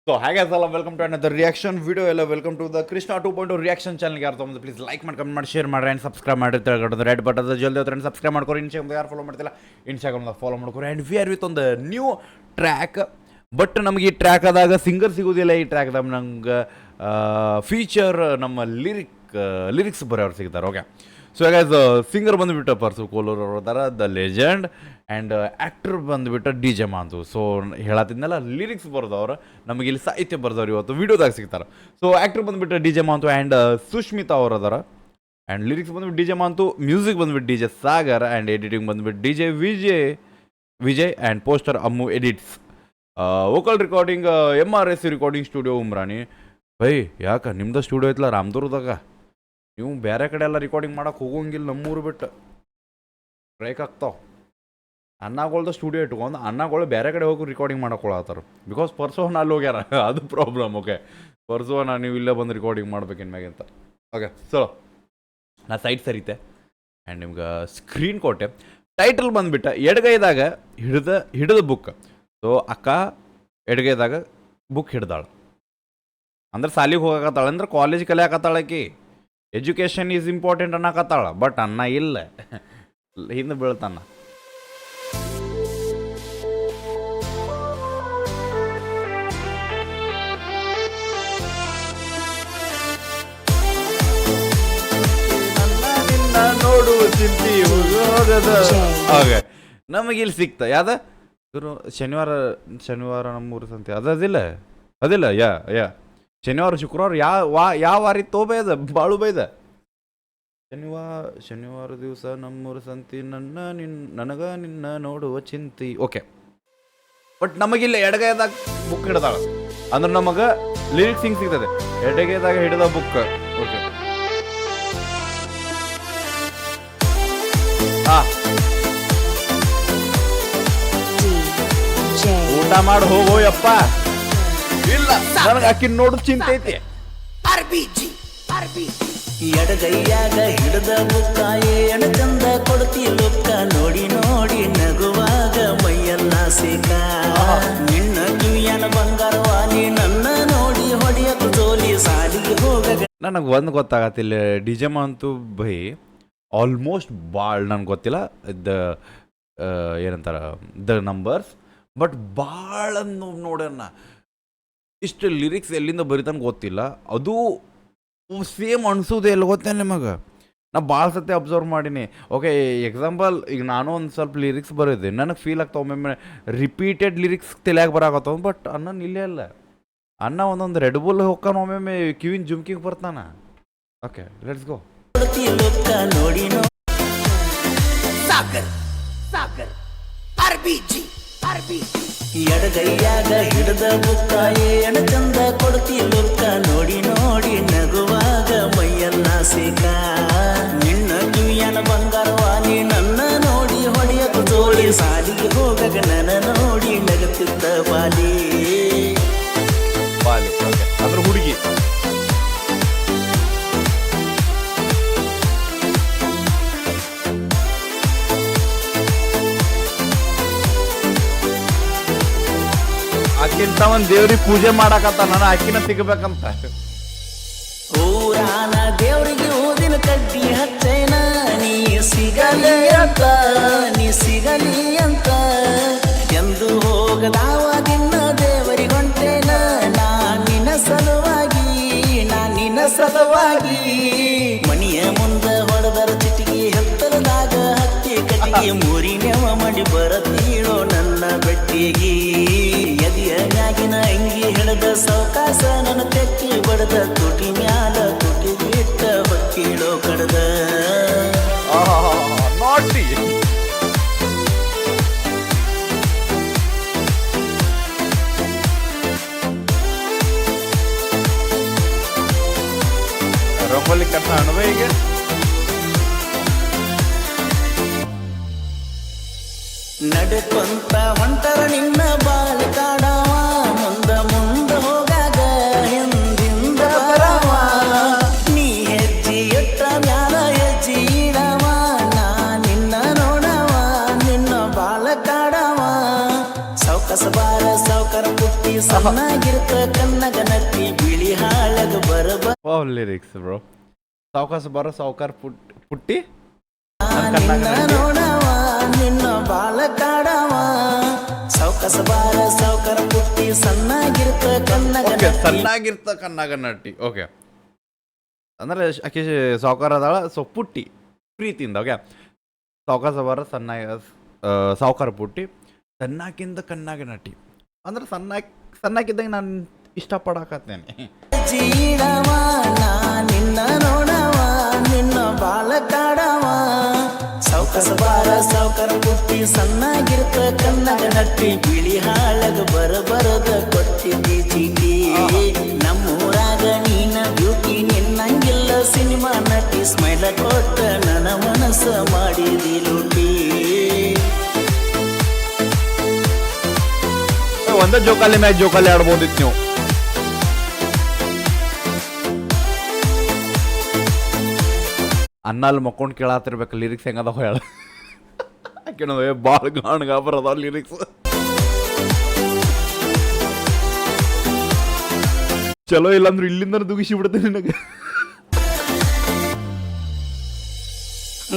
So, hi guys, all welcome to another reaction video. Hello, welcome to the Krishna 2.0 reaction channel. ಯಾರು ತಗೊಂಡು please like ಮಾಡಿ comment ಮಾಡಿ share ಮಾಡಿ and subscribe ಮಾಡಿ ತಿಳ್ಕೊಡೋದು red button ಜಲ್ದಿ ಹತ್ರ ಸಬ್ಸ್ಕ್ರೈಬ್ ಮಾಡ್ಕೊರಿ. ಇನ್ಸ್ಟಾಗ್ರಾಮ್ ಯಾರು ಫಾಲೋ ಮಾಡ್ತಿಲ್ಲ ಇನ್ಸ್ಟಾಗ್ರಾಮ್ದಾಗ ಫಾಲೋ ಮಾಡ್ಕೊರಿ. ಆ್ಯಂಡ್ ವಿ ಆರ್ ವಿತ್ ಒಂದು ನ್ಯೂ ಟ್ರ್ಯಾಕ್. ಬಟ್ ನಮಗೆ ಈ ಟ್ರ್ಯಾಕ್ ಆದಾಗ ಸಿಂಗರ್ ಸಿಗೋದಿಲ್ಲ. ಈ ಟ್ರ್ಯಾಕ್ದಾಗ ನಂಗೆ ಫೀಚರ್ ನಮ್ಮ ಲಿರಿಕ್ಸ್ ಬರೋರು ಸಿಗ್ತಾರೆ. ಓಕೆ, ಸೊ ಗೈಸ್ ಸಿಂಗರ್ ಬಂದುಬಿಟ್ಟು ಪರ್ಸು ಕೋಲೂರ್ ಅವ್ರ ಥರ ದ ಲೆಜೆಂಡ್ ಆ್ಯಂಡ್ ಆ್ಯಕ್ಟರ್ ಬಂದುಬಿಟ್ಟು ಡಿ ಜೆ ಮಾಂತು. ಸೊ ಹೇಳತ್ತಿದ್ನೆಲ್ಲ ಲಿರಿಕ್ಸ್ ಬರ್ದವ್ರು ನಮಗೆ ಇಲ್ಲಿ ಸಾಹಿತ್ಯ ಬರ್ದವ್ರು ಇವತ್ತು ವೀಡಿಯೋದಾಗ ಸಿಗ್ತಾರೆ. ಸೊ ಆ್ಯಕ್ಟರ್ ಬಂದುಬಿಟ್ಟು D J Manthu and Sushmita ಅವ್ರು ಅದಾರ. ಆ್ಯಂಡ್ ಲಿರಿಕ್ಸ್ ಬಂದುಬಿಟ್ಟು ಡಿ ಜೆ ಮಾಂತು, ಮ್ಯೂಸಿಕ್ ಬಂದುಬಿಟ್ಟು D J Sagar and editing ಬಂದುಬಿಟ್ಟು D J Vijay and poster Ammu edits. Vocal recording MRS recording studio Umrani. By ಯಾಕೆ ನಿಮ್ದು ಸ್ಟುಡಿಯೋ ಐತಲ್ಲ ರಾಮದುರ್ಗದಾಗ, ನೀವು ಬೇರೆ ಕಡೆ ಎಲ್ಲ ರೆಕಾರ್ಡಿಂಗ್ ಮಾಡೋಕೆ ಹೋಗೋಂಗಿಲ್ಲ. ನಮ್ಮೂರು ಬಿಟ್ಟು ಬ್ರೇಕ್ ಆಗ್ತಾವೆ. ಅನ್ನಗಳ್ದು ಸ್ಟುಡಿಯೋ ಇಟ್ಕೊಂಡು ಅನ್ನಗಳು ಬೇರೆ ಕಡೆ ಹೋಗಿ ರೆಕಾರ್ಡಿಂಗ್ ಮಾಡೋಕೊಳತ್ತಾರ. ಬಿಕಾಸ್ ಪರ್ಸೋನ ಅಲ್ಲಿ ಹೋಗ್ಯಾರ, ಅದು ಪ್ರಾಬ್ಲಮ್. ಓಕೆ, ಪರ್ಸೋನ ನೀವು ಇಲ್ಲೇ ಬಂದು ರೆಕಾರ್ಡಿಂಗ್ ಮಾಡ್ಬೇಕಿನ್ ಮ್ಯಾಗಿಂತ. ಓಕೆ, ಸೊ ನಾ ಸೈಟ್ ಸರಿತೆ ಆ್ಯಂಡ್ ನಿಮ್ಗೆ ಸ್ಕ್ರೀನ್ ಕೊಟ್ಟೆ. ಟೈಟಲ್ ಬಂದುಬಿಟ್ಟು ಎಡಗೈದಾಗ ಹಿಡಿದ ಬುಕ್. ಸೊ ಅಕ್ಕ ಎಡಗೈದಾಗ ಬುಕ್ ಹಿಡ್ದಾಳೆ ಅಂದ್ರೆ ಸಾಲಿಗೆ ಹೋಗಕತ್ತಾಳೆ, ಅಂದ್ರೆ ಕಾಲೇಜ್ ಕಲಿಯಾಕತ್ತಾಳಕಿ. ಎಜುಕೇಷನ್ ಈಸ್ ಇಂಪಾರ್ಟೆಂಟ್ ಅನ್ನಕತ್ತಾಳ. ಬಟ್ ಅನ್ನ ಇಲ್ಲ, ಹಿಂದೆ ಬೀಳ್ತಾನ. ನೋಡುವ ಚಿಂತಿ ಓಕೆ, ನಮಗಿಲ್ಲಿ ಸಿಕ್ತ ಯಾವ್ದ ಶನಿವಾರ ನಮ್ಮೂರು ಸಂತೆ ಅದಿಲ್ಲ ಯಾ ಶನಿವಾರ ಶುಕ್ರವಾರ ಯಾವ ವಾರ ಇತ್ತು ಬೈದ ಬಾಳು ಬೈದ. ಶನಿವಾರ ದಿವಸ ನಮ್ಮೂರು ಸಂತಿ ನನಗ ನಿನ್ನ ನೋಡುವ ಚಿಂತಿ. ಓಕೆ, ಬಟ್ ನಮಗಿಲ್ಲ ಎಡಗೈದಾಗ ಬುಕ್ ಹಿಡ್ದಾಳ ಅಂದ್ರೆ ನಮಗೆ ಲಿರಿಕ್ಸ್ ಹಿಂಗೆ ಸಿಗ್ತದೆ. ಎಡಗೈದಾಗ ಹಿಡಿದ ಬುಕ್. ಓಕೆ, ಊಟ ಮಾಡಿ ಹೋಗೋಯಪ್ಪ. ಇಲ್ಲ, ನನಗೆ ಆಕಿನ ನೋಡು ಚಿಂತೆ ಐತಿ. ಎಡಗೈಯಾಗ ಹಿಡಿದ ಬುಕ್ಕ ಎಣಚಂದ ಕೊಡ್ತಿ ಲುಕ್ಕ, ನೋಡಿ ನೋಡಿ ನಗುವಾಗ ಮೈಯನ್ನ ಸಿಕ್ಕ. ನಿನ್ನ ಕಿವಿಯನ ಬಂಗಾರವಾಲಿ ನನ್ನ ನೋಡಿ ಹೊಡೆಯಕು ಜೋಲಿ ಸಾಲಿಗೆ ಹೋಗ. ನನಗೆ ಒಂದು ಗೊತ್ತಾಗತ್ತಿಲ್ಲ, ಡಿ ಜೆ ಮಾಂತು ಬೈ ಆಲ್ಮೋಸ್ಟ್ ಭಾಳ ನನಗೆ ಗೊತ್ತಿಲ್ಲ ಏನಂತಾರ ದ ನಂಬರ್ಸ್, ಬಟ್ ಭಾಳ ನೋಡೋಣ ಇಷ್ಟು ಲಿರಿಕ್ಸ್ ಎಲ್ಲಿಂದ ಬರೀತಾನೆ ಗೊತ್ತಿಲ್ಲ. ಅದು ಸೇಮ್ ಅನ್ಸೋದೇ ಎಲ್ಲ ಗೊತ್ತೇನೆ ನಿಮಗೆ. ನಾ ಭಾಳ ಸತಿ ಅಬ್ಸರ್ವ್ ಮಾಡೀನಿ. ಓಕೆ, ಎಕ್ಸಾಂಪಲ್ ಈಗ ನಾನು ಒಂದು ಸ್ವಲ್ಪ ಲಿರಿಕ್ಸ್ ಬರೋದೆ ನನಗೆ ಫೀಲ್ ಆಗ್ತಾವೆ. ಒಮ್ಮೊಮ್ಮೆ ರಿಪೀಟೆಡ್ ಲಿರಿಕ್ಸ್ ತಲೆಯಾಗ ಬರಾಕತ್ತಾವ. ಬಟ್ ಅನ್ನ ಇಲ್ಲೇ ಅಲ್ಲ, ಅನ್ನ ಒಂದೊಂದು ರೆಡ್ ಬುಲ್ ಹೋಗ್ತಾನ, ಒಮ್ಮೊಮ್ಮೆ ಕಿವಿನ ಜುಮ್ಕಿಗೆ ಬರ್ತಾನ. Okay, let's go. ಎಡಗೈಯಾಗ ಹಿಡಿದ ಬುಕ್ಕ ಎಣಚಂದ ಕೊಡ್ತಿ ಲುಕ್ಕ, ನೋಡಿ ನೋಡಿ ನಗುವಾಗ ಮೈಯನ್ನ ಸಿಕ್ಕ. ನಿನ್ನ ಕಿವಿಯನ ಬಂಗಾರವಾಲಿ ನನ್ನ ನೋಡಿ ಹೊಡೆಯಕು ಜೋಳಿ ಸಾಲಿಗೆ ಹೋಗಗ ನನ್ನ ನೋಡಿ ನಗುತ್ತಿದ್ದ ಬಾಲಿ. ಅದ್ರ ಹುಡುಗಿ ಆಕಿಂತ ಒಂದು ದೇವ್ರಿಗೆ ಪೂಜೆ ಮಾಡಾಕತ್ತ, ನಾನು ಆಕಿನ ಸಿಗಬೇಕಂತ. ಊರಾನ ದೇವ್ರಿಗೆ ಊದಿನ ಕಡ್ಡಿ ಹಚ್ಚೈನ, ನೀ ಸಿಗಲಿ ಅಂತ ಎಂದು ಹೋಗದಾವ ನಿನ್ನ ದೇವರಿಗೊಂಟೇನ. ನಾ ನಿನ್ನ ಸಲುವಾಗಿ ಮನಿಯ ಮುಂದ ಹೊಡೆದರ ಚಿಟಿಗೆ ಹತ್ತರದಾಗ ಹತ್ತಿ ಕಟ್ಟಿಗೆ ಮೂರಿನೆವ ಮಾಡಿ ಬರತೀಳೋ ನನ್ನ ಬೆಟ್ಟಿಗೆ. ಎದಿಯ ಮ್ಯಾಗಿನ ಅಂಗಿ ಹಿಡಿದ ಸೌಕಾಸ ನನ್ನ ತೆಕ್ಕಿ ಬಡದ, ತುಟಿ ಮ್ಯಾಲ ತುಟಿ ಬಿಟ್ಟ ಬಕ್ಕೀಳೋ ಕಡದ. ನಾಟಿ ರಂಗೋಲಿ ಕಟ್ಟ ಅನುಭವ ಈಗ. ನಡ್ಕೊಂತ ಹೊಂಟರ ನಿನ್ನ ಬಾಳ ಕಾಡವ, ಮುಂದ ಹೋಗಾಗ ಹಿಂದಿಂದ ಬರವ. ನೀ ಹೆಜ್ಜೆ ಎಟ್ಟ ಮ್ಯಾಲ ಹೆಜ್ಜೆ ಇಡವ, ನಾ ನಿನ್ನ ನೋಡವ ನಿನ್ನ ಬಾಳ ಕಾಡವ. ಸೌಕಸ ಬಾರ ಸೌಕರ ಪುಟ್ಟಿ ಸಣ್ಣಾಗಿರ್ತ ಕನ್ನಗ ನಟ್ಟಿ ಬಿಳಿ ಹಾಳಗ ಬರಬ ಓ ಲಿರಿಕ್ಸ್ ಬ್ರೋ ಸಾವ್ಕಾಸ ಬರೋ ಸಾವ್ಕಾರ ಪುಟ್ಟಿ ನಿನ್ನ ನೋಡವ ನಿನ್ನ ಬಾಳ ಕಾಡವ ಸೌಕಸ ಬಾರ ಸೌಕರ ಪುಟ್ಟಿ ಸಣ್ಣಾಗಿರ್ತ ಕನ್ನಗ ಓಕೆ ಸಣ್ಣಾಗಿರ್ತ ಕನ್ನಾಗ ನಟಿ ಓಕೆ ಅಂದ್ರೆ ಆಕೆ ಸಾವ್ಕಾರ ಅದಾಳ ಸೊ ಪುಟ್ಟಿ ಪ್ರೀತಿಯಿಂದ ಓಕೆ ಸಾವ್ಕಾಸ ಬರ ಸಾವ್ಕಾರ ಪುಟ್ಟಿ ಸಣ್ಣಾಕಿಂದ ಕನ್ನಾಗ ನಟಿ ಅಂದ್ರೆ ಸಣ್ಣಾಕಿದ್ದಾಗ ನಾನು ಇಷ್ಟಪಡಕತ್ತೇನೆ ಜೀಡವ ನಾ ನಿನ್ನ ನೋಡವ ನಿನ್ನ ಬಾಳ ಕಾಡವ ಸೌಕಸ ಬಾರ ಸೌಕರ ಪುಟ್ಟಿ ಸಣ್ಣಾಗಿರ್ತ ಕನ್ನಗ ನಟ್ಟಿ ಬಿಳಿ ಹಾಳಗ ಬರಬರದ ಕೊಟ್ಟಿದ್ದಿ ಚೀಟಿ ನಮ್ಮೂರಾಗ ನೀನ ಬ್ಯೂಟಿ ನಿನ್ನಂಗಿಲ್ಲ ಸಿನಿಮಾ ನಟಿ ಸ್ಮೈಲ ಕೊಟ್ಟ ನನ್ನ ಮನಸ್ಸ ಮಾಡಿದಿ ಲೂಟಿ ಒಂದೇ ಜೋಕಾಲಿ ಮ್ಯಾಚ್ ಜೋಕಾಲಿ ಆಡ್ಬೋದಿತ್ತು ನೀವು ಅನ್ನಲ್ಲಿ ಮಕ್ಕೊಂಡು ಕೇಳತ್ತಿರ್ಬೇಕು ಲಿರಿಕ್ಸ್ ಹೆಂಗದಾವ ಹೇಳ ಯಾಕೆ ಭಾಳ ಗಾಣಗ ಬರೋದ ಲಿರಿಕ್ಸ್ ಚಲೋ ಇಲ್ಲಾಂದ್ರೆ ಇಲ್ಲಿಂದ ದುಗಿಸಿ ಬಿಡ್ತೀನಿ ನನಗೆ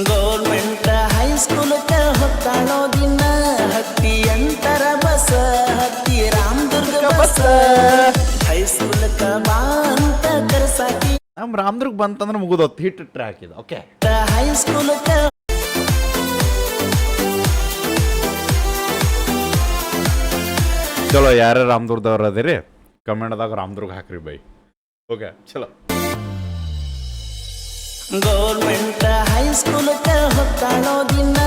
ಗೌರ್ಮೆಂಟ್ ಹೈಸ್ಕೂಲ್ಕ ಹೊತ್ತಾಳೋ ದಿನ ಹತ್ತಿ ಎಂಟರ ಬಸ್ ಹತ್ತಿ ರಾಮದುರ್ಗ ಬಸ್ ಹೈಸ್ಕೂಲ್ಕ ಬಾ ಅಂತ ಕರ್ಸಾಕಿ ನಮ್ಮ ರಾಮದುರ್ಗ ಬಂತಂದ್ರೆ ಮುಗಿದೋತ್ತು ಹಿಟ್ ಟ್ರ್ಯಾಕ್ ಇದು ಓಕೆ ಹೈಸ್ಕೂಲ್ಕ ಚಲೋ ಯಾರೇ ರಾಮದುರ್ಗದವ್ರು ಅದಿರಿ ಕಮೆಂಟ್ದಾಗ ರಾಮದುರ್ಗ ಹಾಕ್ರಿ ಬೈ ಓಕೆ ಚಲೋ ಗೌರ್ಮೆಂಟ್ ಹೈಸ್ಕೂಲ್ಕ ಹೊತ್ತಾಳೋ ದಿನ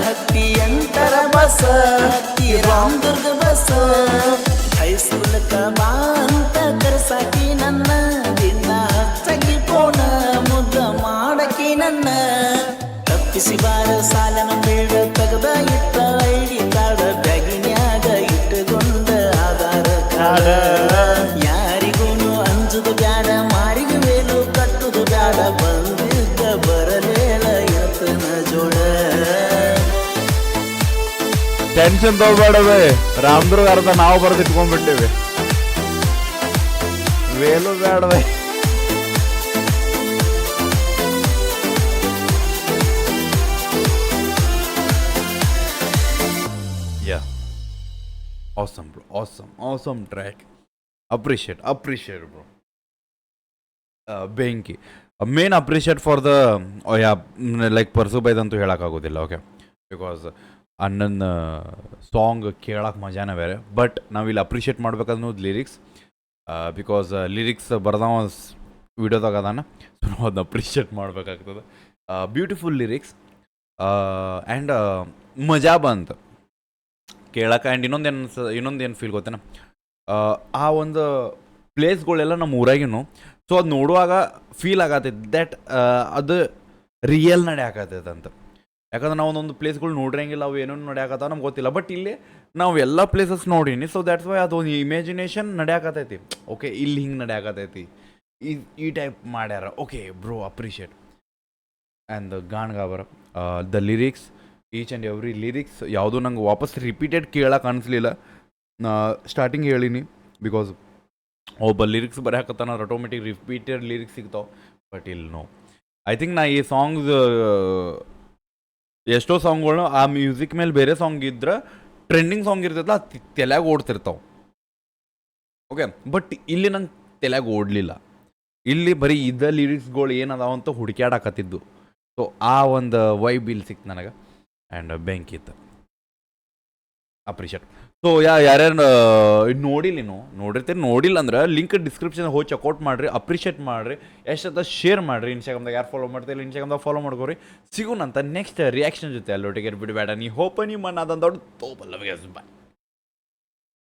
ಹತ್ತಿ ಎಂಟರ ಬಸ್ ಹತ್ತಿ ರಾಮದುರ್ಗ ಬಸ್ ಹೈಸ್ಕೂಲ್ಕ ಬಾ ಅಂತ ಕರ್ಸಾಕಿ ನನ್ನ ದಿನ ಹಚ್ಚಗಿ ಪೋಣ ಮುದ್ದ ಮಾಡಕಿ ನನ್ನ ತಪ್ಪಿಸಿ ಬಾರ ಸಾಲನ ಬೇಡ ತೆಗದ ಇಟ್ಟ ಐಡಿ ಕಾರ್ಡ್ ಬ್ಯಾಗಿನ್ಯಾಗ ಇಟ್ಟುಕೊಂಡ ಆಧಾರ ಕಾರ್ಡ್ ಯಾರಿಗೂನು ಅಂಜುದು ಬ್ಯಾಡ ಮಾರಿಗೂ ಮೇಲು ಕಟ್ಟುದು ಬ್ಯಾಡ ಬಂದಿದ್ದ ಬರಲೇಳ ಎತ್ತನ ಜೋಡ ಟೆನ್ಷನ್ ತಗೋಬೇಡವೆ ರಾಮದುರ್ಗ ಅರ್ಧ ನಾವು ಬರೆದಿಟ್ಕೊಂಡ್ಬಿಟ್ಟಿವಿ ವೇಲು ಬೇಡವೆ yeah awesome bro awesome track appreciate bro ಬೆಂಕಿ man appreciate for the like Parsu ಬೈದಂತೂ ಹೇಳೋಕ್ಕಾಗೋದಿಲ್ಲ ಓಕೆ ಬಿಕಾಸ್ ಅಣ್ಣನ ಸಾಂಗ್ ಕೇಳೋಕೆ ಮಜಾನೇ ಬೇರೆ ಬಟ್ ನಾವಿಲ್ಲಿ ಅಪ್ರಿಷಿಯೇಟ್ ಮಾಡ್ಬೇಕನ್ನೋದು ಲಿರಿಕ್ಸ್ ಬಿಕಾಸ್ ಲಿರಿಕ್ಸ್ ಬರ್ದವ ವಿಡಿಯೋದಾಗ ಅದಾನ ಸೊ ನಾವು ಅದನ್ನ ಅಪ್ರಿಷಿಯೇಟ್ ಮಾಡಬೇಕಾಗ್ತದೆ ಬ್ಯೂಟಿಫುಲ್ ಲಿರಿಕ್ಸ್ ಆ್ಯಂಡ್ ಮಜಾ ಬಂತು ಕೇಳಕ್ಕೆ ಆ್ಯಂಡ್ ಇನ್ನೊಂದೇನು ಫೀಲ್ ಗೊತ್ತೇನ ಆ ಒಂದು ಪ್ಲೇಸ್ಗಳೆಲ್ಲ ನಮ್ಮ ಊರಾಗಿನೂ ಸೊ ಅದು ನೋಡುವಾಗ ಫೀಲ್ ಆಗತ್ತೈತೆ ದ್ಯಾಟ್ ಅದು ರಿಯಲ್ ನಡೆಯಾಕತ್ತೈತೆ ಅಂತ ಯಾಕಂದ್ರೆ ನಾವು ಒಂದೊಂದು ಪ್ಲೇಸ್ಗಳು ನೋಡಿರಂಗಿಲ್ಲ ಅವು ಏನೇನು ನಡೆಯಾಕತ್ತಾವ ನಮ್ಗೆ ಗೊತ್ತಿಲ್ಲ ಬಟ್ ಇಲ್ಲಿ ನಾವು ಎಲ್ಲ ಪ್ಲೇಸಸ್ ನೋಡೀನಿ ಸೊ ದ್ಯಾಟ್ಸ್ ವೈ ಅದೊಂದು ಇಮ್ಯಾಜಿನೇಷನ್ ನಡೆಯಾಕತ್ತೈತಿ ಓಕೆ ಇಲ್ಲಿ ಹಿಂಗೆ ನಡೆಯಾಕತ್ತೈತಿ ಈ ಟೈಪ್ ಮಾಡ್ಯಾರ ಓಕೆ ಬ್ರೋ ಅಪ್ರಿಷಿಯೇಟ್ ಆ್ಯಂಡ್ ಗಾಣಗಾಬರ the lyrics each and every lyrics ಯಾವುದೂ ನಂಗೆ ವಾಪಸ್ ರಿಪೀಟೆಡ್ ಕೇಳಕ್ಕೆ ಅನಿಸ್ಲಿಲ್ಲ ಸ್ಟಾರ್ಟಿಂಗ್ ಹೇಳೀನಿ ಬಿಕಾಸ್ ಒಬ್ಬ ಲಿರಿಕ್ಸ್ ಬರೆಯಕತ್ತಾನ ಆಟೋಮೆಟಿಕ್ ರಿಪೀಟೆಡ್ ಲಿರಿಕ್ಸ್ ಸಿಗ್ತಾವೆ ಬಟ್ ಇಲ್ಲಿ ನೋ ಐ ಥಿಂಕ್ ನಾ ಈ ಸಾಂಗ್ಸ್ ಎಷ್ಟೋ ಸಾಂಗ್ಗಳನ್ನ ಆ ಮ್ಯೂಸಿಕ್ ಮೇಲೆ ಬೇರೆ ಸಾಂಗ್ ಇದ್ರೆ ಟ್ರೆಂಡಿಂಗ್ ಸಾಂಗ್ ಇರ್ತೈತಲ್ಲ ಅದು ತಲೆಯಾಗ ಓಡ್ತಿರ್ತಾವೆ ಓಕೆ ಬಟ್ ಇಲ್ಲಿ ನಂಗೆ ತಲೆಯಾಗ ಓಡಲಿಲ್ಲ ಇಲ್ಲಿ ಬರೀ ಇದ್ದ ಲಿರಿಕ್ಸ್ಗಳು ಏನದಾವ ಅಂತ ಹುಡುಕ್ಯಾಡಕತ್ತಿದ್ದು ಸೊ ಆ ಒಂದು ವೈಬ್ ಇಲ್ಲಿ ಸಿಕ್ತು ನನಗೆ ಆ್ಯಂಡ್ ಬೆಂಕಿತ್ತು ಅಪ್ರಿಷಿಯೇಟ್ ಸೊ ಯಾರ್ಯಾರು ನೋಡಿಲ್ಲ ಅಂದ್ರೆ ಲಿಂಕ್ ಡಿಸ್ಕ್ರಿಪ್ಷನ್ ಹೋಗಿ ಚೆಕ್ಔಟ್ ಮಾಡಿರಿ ಅಪ್ರಿಷಿಯೇಟ್ ಮಾಡಿರಿ ಎಷ್ಟದ ಶೇರ್ ಮಾಡಿರಿ ಇನ್ಸ್ಟಾಗ್ರಾಮ್ದಾಗ ಯಾರು ಫಾಲೋ ಮಾಡ್ತಿಲ್ಲ ಇನ್ಸ್ಟಾಗ್ರಾಮ್ದಾಗ ಫಾಲೋ ಮಾಡ್ಕೋರಿ ಸಿಗೋಣಂತ ನೆಕ್ಸ್ಟ್ ರಿಯಾಕ್ಷನ್ ಜೊತೆ ಅಲ್ಲೊಟ್ಟಿಗೆ ಬಿಡಬೇಡ ನೀ ಹೋಪ ನಿಮ್ಮ ಅದಂದೊಡ್ಡ ತೋಪಲ್ಲ ಬಾಯ್